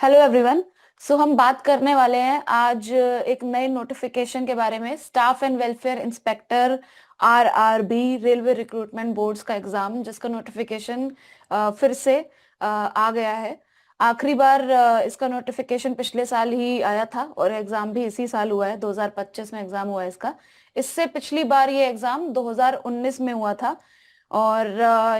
Hello everyone. सो हम बात करने वाले हैं आज एक नए नोटिफिकेशन के बारे में। Staff and welfare inspector RRB railway recruitment boards का एग्जाम जिसका नोटिफिकेशन फिर से आ गया है। आखिरी बार इसका नोटिफिकेशन पिछले साल ही आया था और एग्जाम भी इसी साल हुआ है। 2025 में एग्जाम हुआ है इसका। इससे पिछली बार ये एग्जाम 2019 में हुआ था। और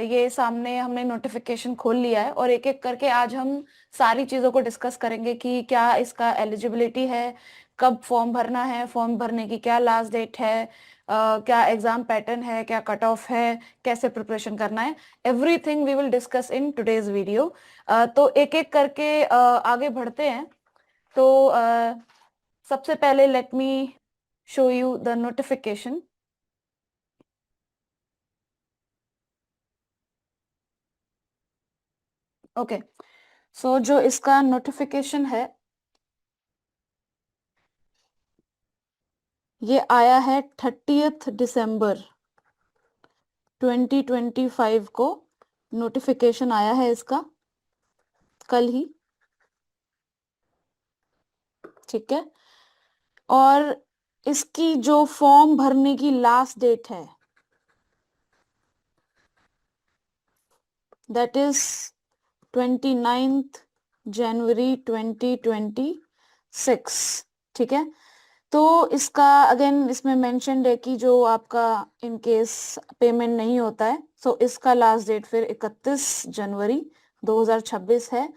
ये सामने हमने नोटिफिकेशन खोल लिया है और एक एक करके आज हम सारी चीजों को डिस्कस करेंगे कि क्या इसका एलिजिबिलिटी है, कब फॉर्म भरना है, फॉर्म भरने की क्या लास्ट डेट है, क्या एग्जाम पैटर्न है, क्या कट ऑफ है, कैसे प्रिपरेशन करना है। Everything we will discuss in today's video. तो एक एक करके आगे बढ़ते हैं। तो सबसे पहले let me show you the notification. Okay. So जो इसका नोटिफिकेशन है ये आया है 30 दिसंबर 2025 को। नोटिफिकेशन आया है इसका कल ही। ठीक है। और इसकी जो फॉर्म भरने की लास्ट डेट है दैट इज 29 जनवरी 2026। ठीक है। तो इसका अगेन इसमें मेंशन्ड है कि जो आपका इन केस पेमेंट नहीं होता है सो इसका लास्ट डेट फिर 31 जनवरी 2026 है।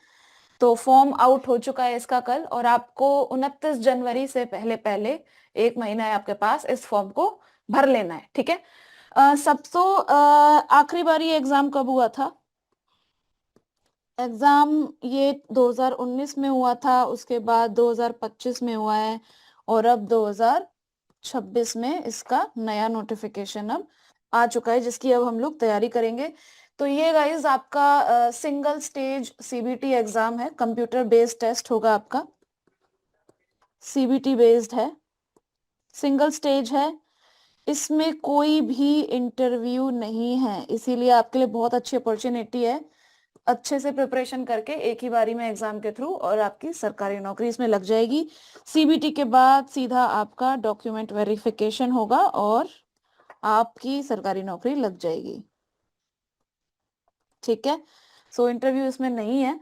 तो फॉर्म आउट हो चुका है इसका कल और आपको 29 जनवरी से पहले पहले एक महीना है आपके पास इस फॉर्म को भर लेना है। ठीक है। सबसे आखिरी बार ये एग्जाम कब हुआ था? एग्जाम ये 2019 में हुआ था, उसके बाद 2025 में हुआ है और अब 2026 में इसका नया नोटिफिकेशन अब आ चुका है जिसकी अब हम लोग तैयारी करेंगे। तो ये गाइज आपका सिंगल स्टेज सीबीटी एग्जाम है, कंप्यूटर बेस्ड टेस्ट होगा आपका। सीबीटी बेस्ड है, सिंगल स्टेज है, इसमें कोई भी इंटरव्यू नहीं है, इसीलिए आपके लिए बहुत अच्छी अपॉर्चुनिटी है अच्छे से प्रिपरेशन करके एक ही बारी में एग्जाम के थ्रू और आपकी सरकारी नौकरी इसमें लग जाएगी। सीबीटी के बाद सीधा आपका डॉक्यूमेंट वेरिफिकेशन होगा और आपकी सरकारी नौकरी लग जाएगी। ठीक है। सो इंटरव्यू इसमें नहीं है।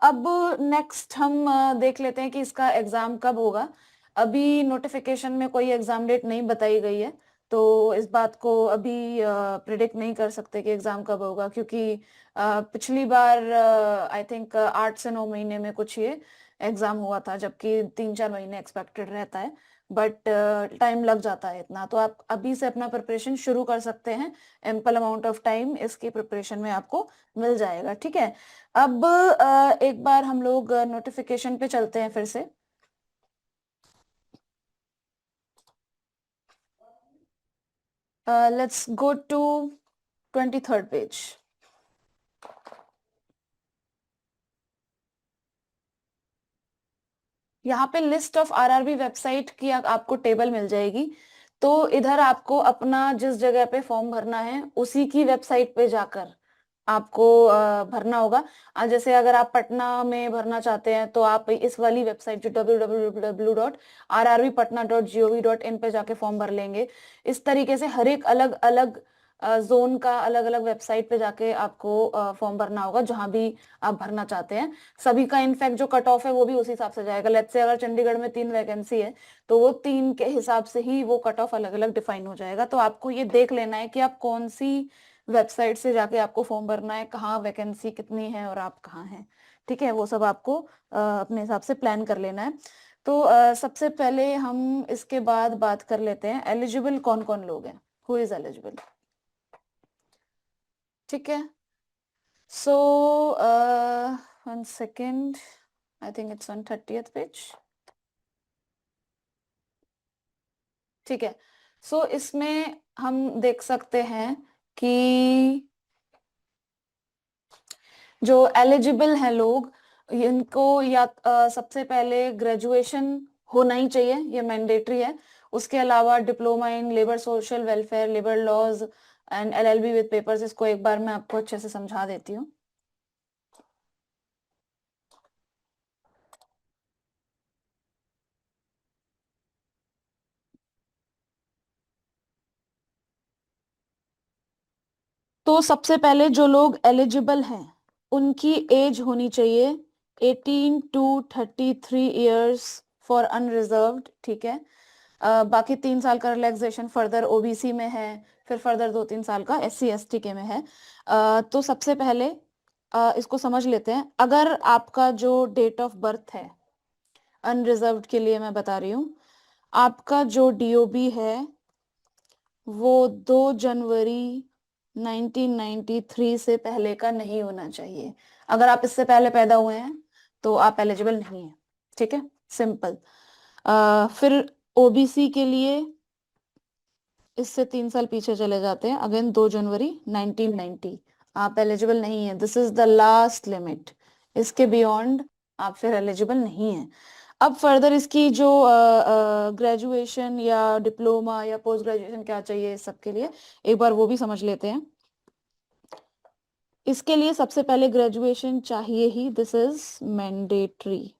अब नेक्स्ट हम देख लेते हैं कि इसका एग्जाम कब होगा। अभी नोटिफिकेशन में कोई एग्जाम डेट नहीं बताई गई है तो इस बात को अभी प्रिडिक्ट नहीं कर सकते कि एग्जाम कब होगा, क्योंकि पिछली बार आई थिंक 8 से 9 महीने में कुछ ये एग्जाम हुआ था जबकि 3-4 महीने एक्सपेक्टेड रहता है। बट टाइम लग जाता है इतना, तो आप अभी से अपना प्रिपरेशन शुरू कर सकते हैं। एम्पल अमाउंट ऑफ टाइम इसकी प्रिपरेशन में आपको मिल जाएगा। ठीक है। अब एक बार हम लोग नोटिफिकेशन पे चलते हैं फिर से। Let's go to 23rd page. यहाँ पे लिस्ट ऑफ आरआरबी वेबसाइट की आपको टेबल मिल जाएगी। तो इधर आपको अपना जिस जगह पे फॉर्म भरना है उसी की वेबसाइट पे जाकर आपको भरना होगा। जैसे अगर आप पटना में भरना चाहते हैं तो आप इस वाली वेबसाइट जो www.rrbpatna.gov.in पे जाके फॉर्म भर लेंगे। इस तरीके से हर एक अलग अलग जोन का अलग अलग वेबसाइट पे जाके आपको फॉर्म भरना होगा जहां भी आप भरना चाहते हैं। सभी का इनफैक्ट जो कट ऑफ है वो भी उसी हिसाब से जाएगा। लेट्स से अगर चंडीगढ़ में 3 वैकेंसी है तो वो 3 के हिसाब से ही वो कट ऑफ अलग अलग डिफाइन हो जाएगा। तो आपको ये देख लेना है कि आप कौन सी वेबसाइट से जाके आपको फॉर्म भरना है, कहाँ वैकेंसी कितनी है और आप कहाँ हैं। ठीक है। वो सब आपको अपने हिसाब से प्लान कर लेना है। तो सबसे पहले हम इसके बाद बात कर लेते हैं एलिजिबल कौन कौन लोग हैं, हु इज एलिजिबल। ठीक है। सो 1 second, I think it's on 30th page. ठीक है। सो इसमें हम देख सकते हैं कि जो एलिजिबल हैं लोग इनको या सबसे पहले ग्रेजुएशन होना ही चाहिए, ये मैंडेटरी है। उसके अलावा diploma in labour social welfare, labour laws and LLB with papers. इसको एक बार मैं आपको अच्छे से समझा देती हूँ। तो सबसे पहले जो लोग एलिजिबल हैं उनकी एज होनी चाहिए 18 टू 33 इयर्स फॉर अनरिजर्व्ड, ठीक है। बाकी 3 साल का रिलैक्सेशन फर्दर ओबीसी में है, फिर फर्दर 2-3 साल का एससी एसटी के में है। तो सबसे पहले इसको समझ लेते हैं। अगर आपका जो डेट ऑफ बर्थ है, अनरिजर्व्ड के लिए मैं बता रही हूँ, आपका जो डीओबी है वो 2 जनवरी 1993 से पहले का नहीं होना चाहिए। अगर आप इससे पहले पैदा हुए हैं तो आप एलिजिबल नहीं हैं, ठीक है, सिंपल। फिर ओबीसी के लिए इससे 3 साल पीछे चले जाते हैं, अगेन 2 जनवरी 1990, आप एलिजिबल नहीं है, this is the last limit. इसके बियॉन्ड आप फिर एलिजिबल नहीं है। अब फर्दर इसकी जो ग्रेजुएशन या डिप्लोमा या पोस्ट ग्रेजुएशन क्या चाहिए इस सबके लिए एक बार वो भी समझ लेते हैं। इसके लिए सबसे पहले ग्रेजुएशन चाहिए ही, दिस इज मैंडेटरी।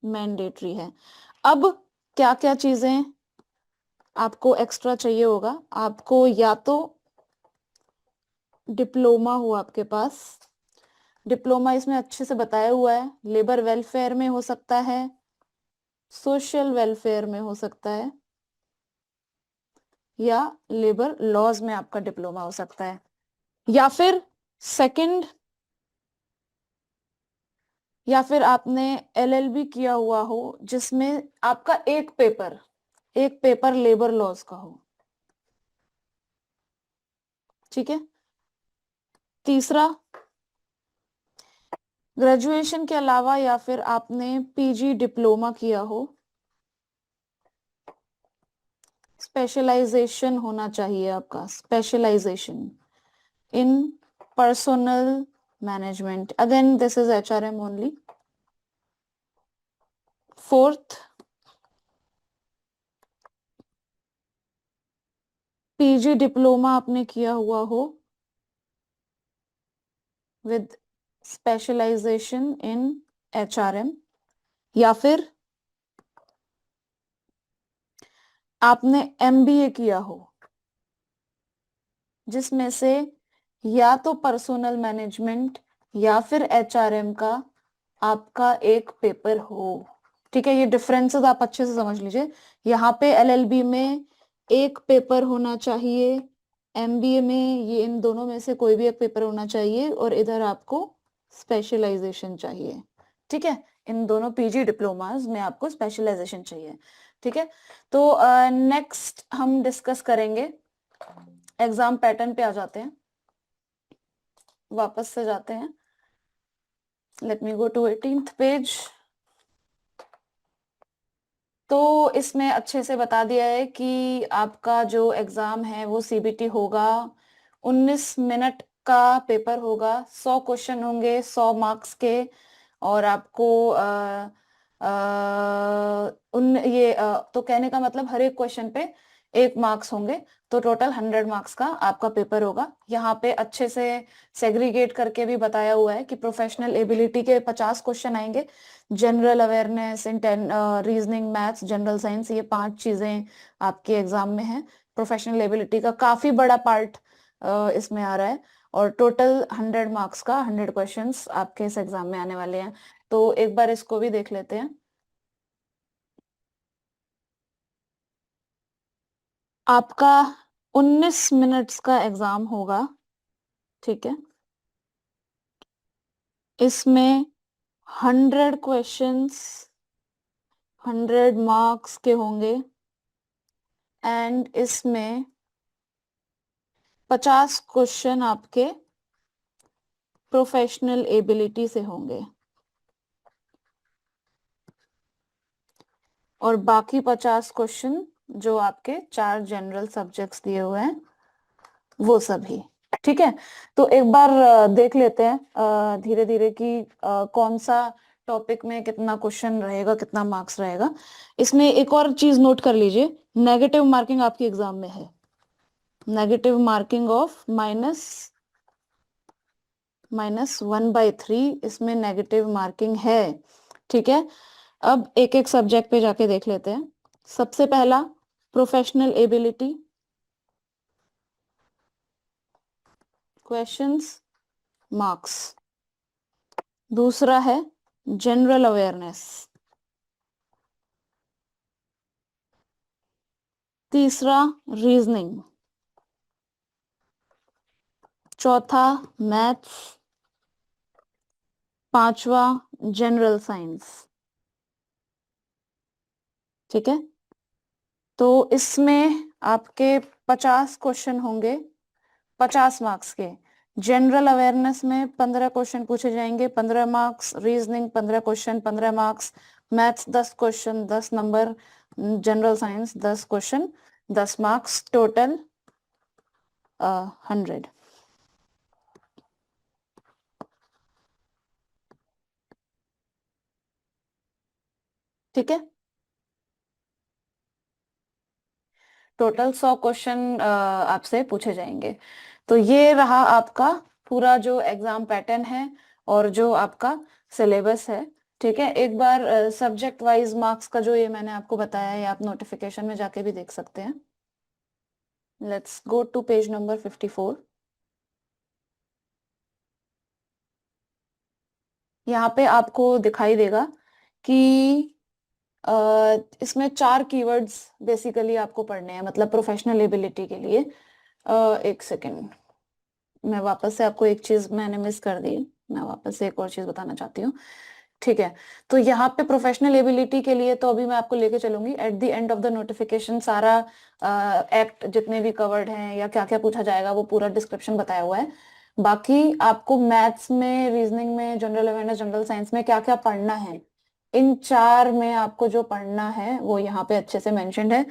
मैंडेटरी है। अब क्या क्या चीजें आपको एक्स्ट्रा चाहिए होगा, आपको या तो डिप्लोमा हो आपके पास, डिप्लोमा इसमें अच्छे से बताया हुआ है, लेबर वेलफेयर में हो सकता है, सोशल वेलफेयर में हो सकता है, या लेबर लॉज में आपका डिप्लोमा हो सकता है, या फिर सेकंड, या फिर आपने एलएलबी किया हुआ हो जिसमें आपका एक पेपर लेबर लॉज का हो, ठीक है। तीसरा, ग्रेजुएशन के अलावा या फिर आपने पीजी डिप्लोमा किया हो, स्पेशलाइजेशन होना चाहिए आपका, specialisation in personnel management, again this is HRM only. Fourth, PG diploma आपने किया हुआ हो विद स्पेशलाइजेशन इन एचआरएम, या फिर आपने एमबीए किया हो जिसमें से या तो पर्सनल मैनेजमेंट या फिर एचआरएम का आपका एक पेपर हो, ठीक है। ये डिफरेंसेस आप अच्छे से समझ लीजिए। यहाँ पे एलएलबी में एक पेपर होना चाहिए, एमबीए में ये इन दोनों में से कोई भी एक पेपर होना चाहिए, और इधर आपको स्पेशलाइजेशन चाहिए, ठीक है। इन दोनों पीजी डिप्लोमास में आपको स्पेशलाइजेशन चाहिए, ठीक है। तो नेक्स्ट हम डिस्कस करेंगे, एग्जाम पैटर्न पे आ जाते हैं, वापस से जाते हैं। Let me go to 18th page. तो इसमें अच्छे से बता दिया है कि आपका जो एग्जाम है वो सीबीटी होगा, 19 मिनट का पेपर होगा, 100 क्वेश्चन होंगे, 100 मार्क्स के। और आपको उन ये तो कहने का मतलब हर एक क्वेश्चन पे 1 मार्क्स होंगे, तो टोटल 100 मार्क्स का आपका पेपर होगा। यहाँ पे अच्छे से सेग्रीगेट करके भी बताया हुआ है कि प्रोफेशनल एबिलिटी के 50 क्वेश्चन आएंगे, general awareness, reasoning, maths, general science, ये 5 चीजें आपके एग्जाम में है। प्रोफेशनल एबिलिटी का काफी बड़ा पार्ट इसमें आ रहा है, और टोटल 100 मार्क्स का 100 क्वेश्चंस आपके इस एग्जाम में आने वाले हैं। तो एक बार इसको भी देख लेते हैं। आपका 19 मिनट्स का एग्जाम होगा, ठीक है। इसमें 100 क्वेश्चंस 100 मार्क्स के होंगे, एंड इसमें 50 क्वेश्चन आपके प्रोफेशनल एबिलिटी से होंगे, और बाकी 50 क्वेश्चन जो आपके 4 जनरल सब्जेक्ट्स दिए हुए हैं वो सभी, ठीक है। तो एक बार देख लेते हैं धीरे धीरे कि कौन सा टॉपिक में कितना क्वेश्चन रहेगा, कितना मार्क्स रहेगा। इसमें एक और चीज नोट कर लीजिए, नेगेटिव मार्किंग आपके एग्जाम में है, नेगेटिव मार्किंग ऑफ -1/3, इसमें नेगेटिव मार्किंग है, ठीक है। अब एक एक सब्जेक्ट पे जाके देख लेते हैं। सबसे पहला प्रोफेशनल एबिलिटी, क्वेश्चंस, मार्क्स। दूसरा है जनरल अवेयरनेस। तीसरा रीजनिंग। चौथा मैथ्स। पांचवा जनरल साइंस। ठीक है, तो इसमें आपके 50 क्वेश्चन होंगे, 50 मार्क्स के। जनरल अवेयरनेस में 15 क्वेश्चन पूछे जाएंगे, 15 marks. Reasoning 15 question, 15 marks. Maths 10 question, 10 number. General science 10 question, 10 marks. Total 100। ठीक है, टोटल 100 क्वेश्चन आपसे पूछे जाएंगे। तो ये रहा आपका पूरा जो एग्जाम पैटर्न है और जो आपका सिलेबस है। ठीक है, एक बार सब्जेक्ट वाइज मार्क्स का जो ये मैंने आपको बताया है, आप नोटिफिकेशन में जाके भी देख सकते हैं। Let's go to page number 54। यहाँ पे आपको दिखाई देगा कि इसमें 4 कीवर्ड्स बेसिकली आपको पढ़ने हैं, मतलब प्रोफेशनल एबिलिटी के लिए। एक सेकेंड, मैं वापस से आपको एक चीज मैंने मिस कर दी है, मैं वापस से एक और चीज बताना चाहती हूँ। ठीक है, तो यहाँ पे प्रोफेशनल एबिलिटी के लिए तो अभी मैं आपको लेके चलूंगी at the end of the notification. सारा एक्ट जितने भी कवर्ड हैं या क्या क्या पूछा जाएगा वो पूरा डिस्क्रिप्शन बताया हुआ है। बाकी आपको मैथ्स में, रीजनिंग में, जनरल अवेयरनेस, जनरल साइंस में क्या क्या पढ़ना है, इन 4 में आपको जो पढ़ना है वो यहाँ पे अच्छे से मेंशन्ड है।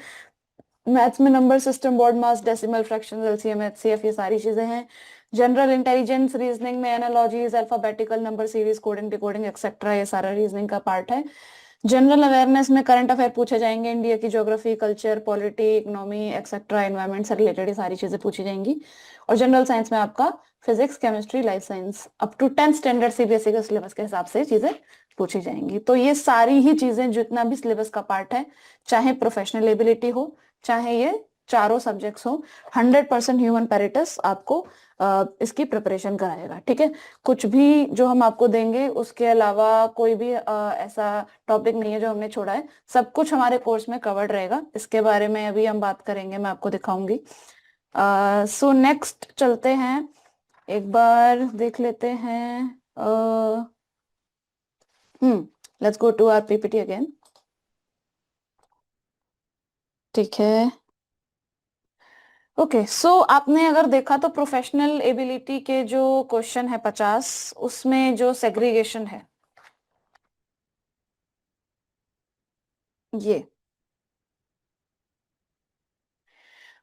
मैथ्स में नंबर सिस्टम, बॉड मास, डेसिमल, फ्रैक्शंस, एलसीएम, एचसीएफ, ये सारी चीजें हैं। जनरल इंटेलिजेंस, रीजनिंग में analogies, alphabetical, number series, coding, decoding, etcetera, ये सारा रीजनिंग का पार्ट है। जनरल अवेयरनेस में करंट अफेयर पूछे जाएंगे, इंडिया की geography, culture, polity, economy, etcetera, environment से रिलेटेड ये सारी चीजें पूछी जाएंगी। और जनरल साइंस में आपका physics, chemistry, life science, up to 10th standard CBSE के सिलेबस के हिसाब से चीजें पूछी जाएंगी। तो ये सारी ही चीजें जितना भी सिलेबस का पार्ट है, चाहे प्रोफेशनल एबिलिटी हो, चाहे ये चारों सब्जेक्ट्स हो, 100% ह्यूमन पेरिटस आपको इसकी प्रिपरेशन कराएगा। ठीक है, कुछ भी जो हम आपको देंगे उसके अलावा कोई भी ऐसा टॉपिक नहीं है जो हमने छोड़ा है। सब कुछ हमारे कोर्स में कवर्ड रहेगा, इसके बारे में अभी हम बात करेंगे, मैं आपको दिखाऊंगी। सो नेक्स्ट चलते हैं, एक बार देख लेते हैं। Let's go to our PPT again. ठीक है, ओके, सो आपने अगर देखा तो प्रोफेशनल एबिलिटी के जो क्वेश्चन है 50, उसमें जो सेग्रीगेशन है ये,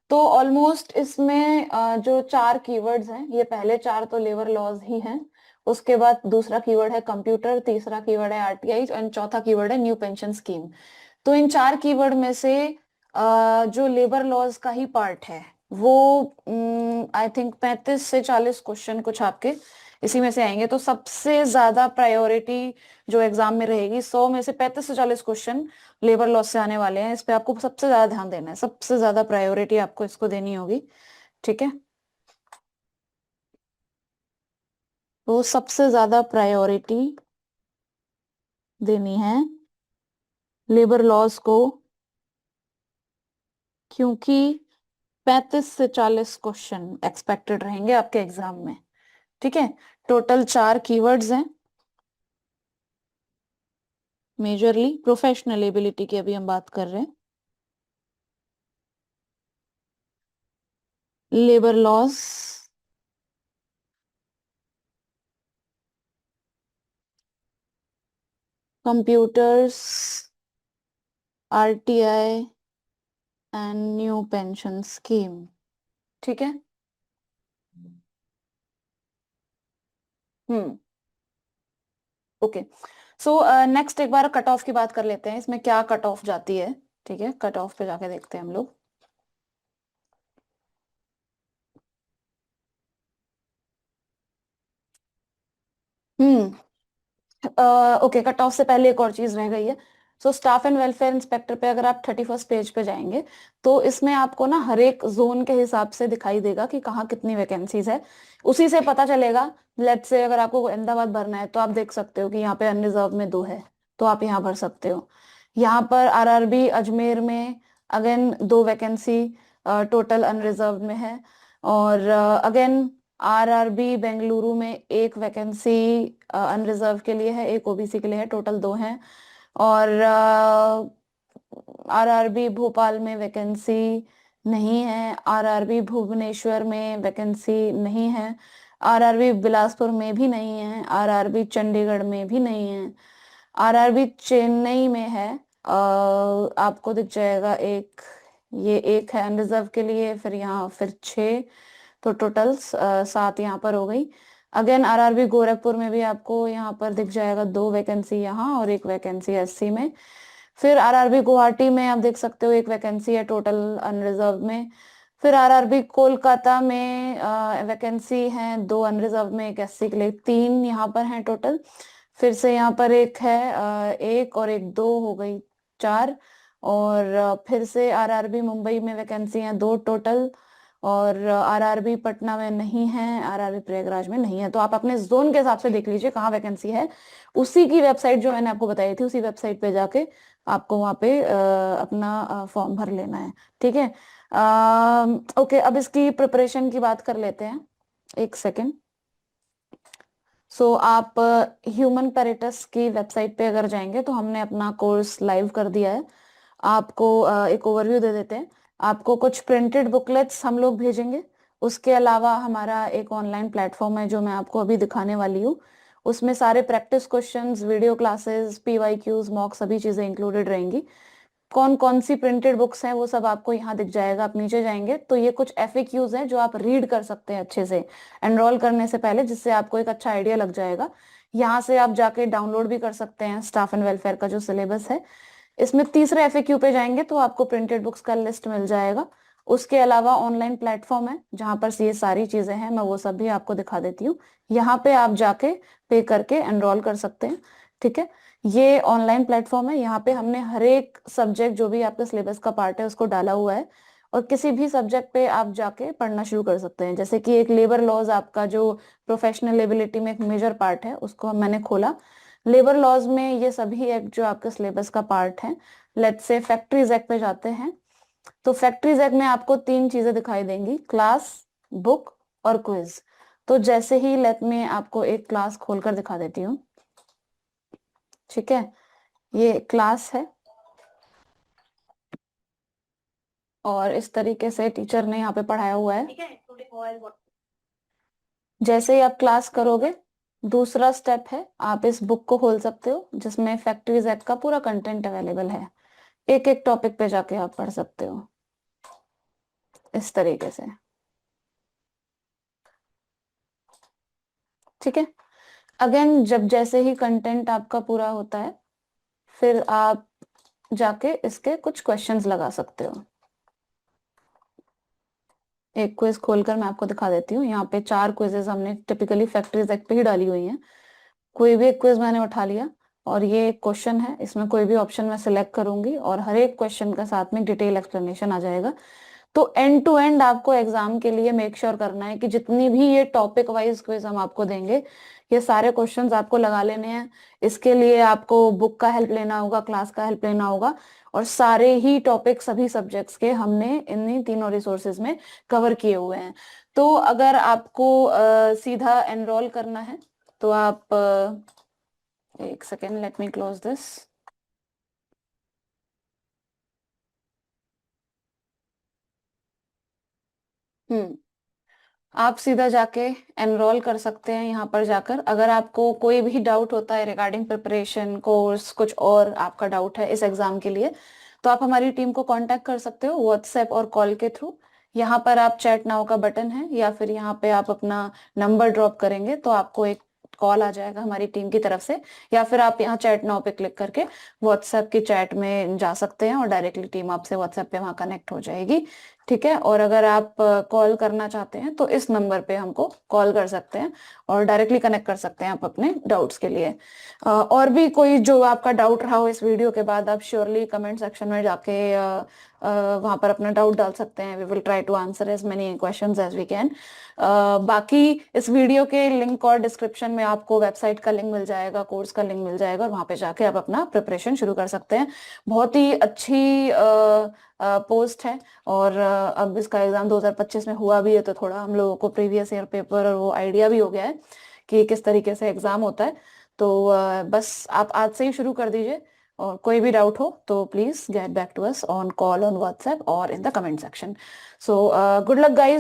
तो ऑलमोस्ट इसमें जो 4 कीवर्ड्स हैं, ये पहले 4 तो लेबर लॉज ही हैं। उसके बाद दूसरा कीवर्ड है कंप्यूटर, तीसरा कीवर्ड है आरटीआई, एंड चौथा कीवर्ड है न्यू पेंशन स्कीम। तो इन 4 कीवर्ड में से जो लेबर लॉज का ही पार्ट है वो आई थिंक 35 से 40 क्वेश्चन कुछ आपके इसी में से आएंगे। तो सबसे ज्यादा प्रायोरिटी जो एग्जाम में रहेगी, 100 में से 35 से 40 क्वेश्चन लेबर लॉस से आने वाले हैं। इस पे आपको सबसे ज्यादा ध्यान देना है, सबसे ज्यादा प्रायोरिटी आपको इसको देनी होगी। ठीक है, तो सबसे ज्यादा प्रायोरिटी देनी है लेबर लॉस को, क्योंकि 35 से 40 क्वेश्चन एक्सपेक्टेड रहेंगे आपके एग्जाम में। ठीक है, टोटल 4 कीवर्ड्स हैं, मेजरली प्रोफेशनल एबिलिटी की अभी हम बात कर रहे हैं। Labour laws, computers, RTI and new pension scheme. ठीक है, हम्म, ओके। सो नेक्स्ट एक बार कट ऑफ की बात कर लेते हैं, इसमें क्या कट ऑफ जाती है। ठीक है, कट ऑफ पे जाके देखते हैं हम लोग। हम्म, ओके, कट ऑफ से पहले एक और चीज रह गई है। सो स्टाफ एंड वेलफेयर इंस्पेक्टर पे अगर आप 31st पेज पे जाएंगे तो इसमें आपको ना हर एक जोन के हिसाब से दिखाई देगा कि कहाँ कितनी वैकेंसीज है, उसी से पता चलेगा। लेट्स से अगर आपको अहमदाबाद भरना है तो आप देख सकते हो कि यहाँ पे अनरिजर्व में 2 है, तो आप यहाँ भर सकते हो। यहाँ पर आरआरबी अजमेर में अगेन 2 वैकेंसी टोटल अनरिजर्व में है। और अगेन आरआरबी बेंगलुरु में 1 वैकेंसी अनरिजर्व के लिए है, 1 ओबीसी के लिए है, टोटल 2 हैं। और आरआरबी भोपाल में वैकेंसी नहीं है, आरआरबी भुवनेश्वर में वैकेंसी नहीं है, आरआरबी बिलासपुर में भी नहीं है, आरआरबी चंडीगढ़ में भी नहीं है, आरआरबी चेन्नई में है। आपको दिख जाएगा एक, ये 1 है अनरिजर्व के लिए, फिर यहाँ फिर 6, तो टोटल 7 यहाँ पर हो गई। अगेन आरआरबी गोरखपुर में भी आपको यहाँ पर दिख जाएगा 2 वैकेंसी यहाँ और 1 वैकेंसी एससी में। फिर आरआरबी गुवाहाटी में आप देख सकते हो 1 वैकेंसी है टोटल अनरिजर्व में। फिर आरआरबी कोलकाता में वैकेंसी है 2 अनरिजर्व में, एक एससी के लिए, 3 यहाँ पर हैं टोटल। फिर से यहाँ पर 1 है, 1 और 1 2 हो गई 4। और फिर से आरआरबी मुंबई में वैकेंसी है 2 टोटल। और आरआरबी पटना में नहीं है, आरआरबी प्रयागराज में नहीं है। तो आप अपने जोन के हिसाब से देख लीजिए कहाँ वैकेंसी है, उसी की वेबसाइट जो मैंने आपको बताई थी उसी वेबसाइट पे जाके आपको वहाँ पे अपना फॉर्म भर लेना है। ठीक है। ओके, अब इसकी प्रिपरेशन की बात कर लेते हैं, एक सेकेंड। आप ह्यूमन पेरेटस की वेबसाइट पे अगर जाएंगे तो हमने अपना कोर्स लाइव कर दिया है। आपको एक ओवरव्यू दे देते हैं। आपको कुछ प्रिंटेड बुकलेट्स हम लोग भेजेंगे, उसके अलावा हमारा एक ऑनलाइन प्लेटफॉर्म है जो मैं आपको अभी दिखाने वाली हूँ। उसमें सारे practice questions, video classes, PYQs, mock, सभी चीजें इंक्लूडेड रहेंगी। कौन कौन सी प्रिंटेड बुक्स हैं वो सब आपको यहाँ दिख जाएगा। आप नीचे जाएंगे तो ये कुछ एफएक्यूज हैं जो आप रीड कर सकते हैं अच्छे से एनरोल करने से पहले, जिससे आपको एक अच्छा आइडिया लग जाएगा। यहाँ से आप जाके डाउनलोड भी कर सकते हैं स्टाफ एंड वेलफेयर का जो सिलेबस है। इसमें तीसरे एफएक्यू पे जाएंगे तो आपको प्रिंटेड बुक्स का लिस्ट मिल जाएगा। उसके अलावा ऑनलाइन प्लेटफॉर्म है जहाँ पर ये सारी चीजें हैं, मैं वो सब भी आपको दिखा देती हूँ। यहाँ पे आप जाके पे करके एनरोल कर सकते हैं। ठीक है, ये ऑनलाइन प्लेटफॉर्म है, यहाँ पे हमने हर एक सब्जेक्ट जो भी आपका सिलेबस का पार्ट है उसको डाला हुआ है। और किसी भी सब्जेक्ट पे आप जाके पढ़ना शुरू कर सकते हैं। जैसे कि एक लेबर लॉज, आपका जो प्रोफेशनल लेबिलिटी में एक मेजर पार्ट है, उसको मैंने खोला। लेबर लॉज में ये सभी एक्ट जो आपके सिलेबस का पार्ट है। लेट्स से फैक्ट्रीज एक्ट पे जाते हैं, तो फैक्ट्रीज एक्ट में आपको 3 चीजें दिखाई देंगी, क्लास, बुक और क्विज। तो जैसे ही लेट में आपको एक क्लास खोलकर दिखा देती हूँ। ठीक है, ये क्लास है और इस तरीके से टीचर ने यहाँ पे पढ़ाया हुआ है। जैसे ही आप क्लास करोगे, दूसरा स्टेप है आप इस बुक को खोल सकते हो जिसमें फैक्ट्रीज एक्ट का पूरा कंटेंट अवेलेबल है। एक एक टॉपिक पे जाके आप पढ़ सकते हो इस तरीके से। ठीक है, अगेन जब जैसे ही कंटेंट आपका पूरा होता है फिर आप जाके इसके कुछ क्वेश्चंस लगा सकते हो। एक क्विज खोलकर मैं आपको दिखा देती हूँ। यहाँ पे 4 क्विजेस हमने टिपिकली फैक्ट्रीज एक्ट पे ही डाली हुई हैं। कोई भी एक क्विज मैंने उठा लिया और ये एक क्वेश्चन है, इसमें कोई भी ऑप्शन मैं सिलेक्ट करूंगी और हर एक क्वेश्चन के साथ में डिटेल एक्सप्लेनेशन आ जाएगा। तो एंड टू एंड आपको एग्जाम के लिए मेक श्योर करना है कि जितनी भी ये टॉपिक वाइज क्विज हम आपको देंगे, ये सारे क्वेश्चंस आपको लगा लेने हैं। इसके लिए आपको बुक का हेल्प लेना होगा, क्लास का हेल्प लेना होगा, और सारे ही टॉपिक सभी सब्जेक्ट्स के हमने इन्हीं तीनों रिसोर्सेज में कवर किए हुए हैं। तो अगर आपको सीधा एनरोल करना है तो आप एक second, let me close this. Hmm, आप सीधा जाके एनरोल कर सकते हैं यहाँ पर जाकर। अगर आपको कोई भी डाउट होता है रिगार्डिंग प्रिपरेशन, कोर्स, कुछ और आपका डाउट है इस एग्जाम के लिए, तो आप हमारी टीम को कांटेक्ट कर सकते हो व्हाट्सएप और कॉल के थ्रू। यहाँ पर आप चैट नाउ का बटन है, या फिर यहाँ पे आप अपना नंबर ड्रॉप करेंगे तो आपको एक कॉल आ जाएगा हमारी टीम की तरफ से, या फिर आप यहाँ चैट नाउ पे क्लिक करके व्हाट्सएप की चैट में जा सकते हैं और डायरेक्टली टीम आपसे व्हाट्सएप पे वहाँ कनेक्ट हो जाएगी। ठीक है। और अगर आप कॉल करना चाहते हैं तो इस नंबर पे हमको कॉल कर सकते हैं और डायरेक्टली कनेक्ट कर सकते हैं आप अपने डाउट्स के लिए। और भी कोई जो आपका डाउट रहा हो इस वीडियो के बाद, आप श्योरली कमेंट सेक्शन में जाके वहां पर अपना डाउट डाल सकते हैं। We will try to answer as many questions as we can. बाकी इस वीडियो के लिंक और डिस्क्रिप्शन में आपको वेबसाइट का लिंक मिल जाएगा, कोर्स का लिंक मिल जाएगा, और वहां पे जाके आप अपना प्रिपरेशन शुरू कर सकते हैं। बहुत ही अच्छी पोस्ट है। और अब इसका एग्जाम 2025 में हुआ भी है, तो थोड़ा हम लोगों को प्रीवियस ईयर पेपर और वो आइडिया भी हो गया है कि किस तरीके से एग्जाम होता है। तो बस आप आज से ही शुरू कर दीजिए, और कोई भी डाउट हो तो please get back to us on call, on WhatsApp और in the comment section. So good luck guys.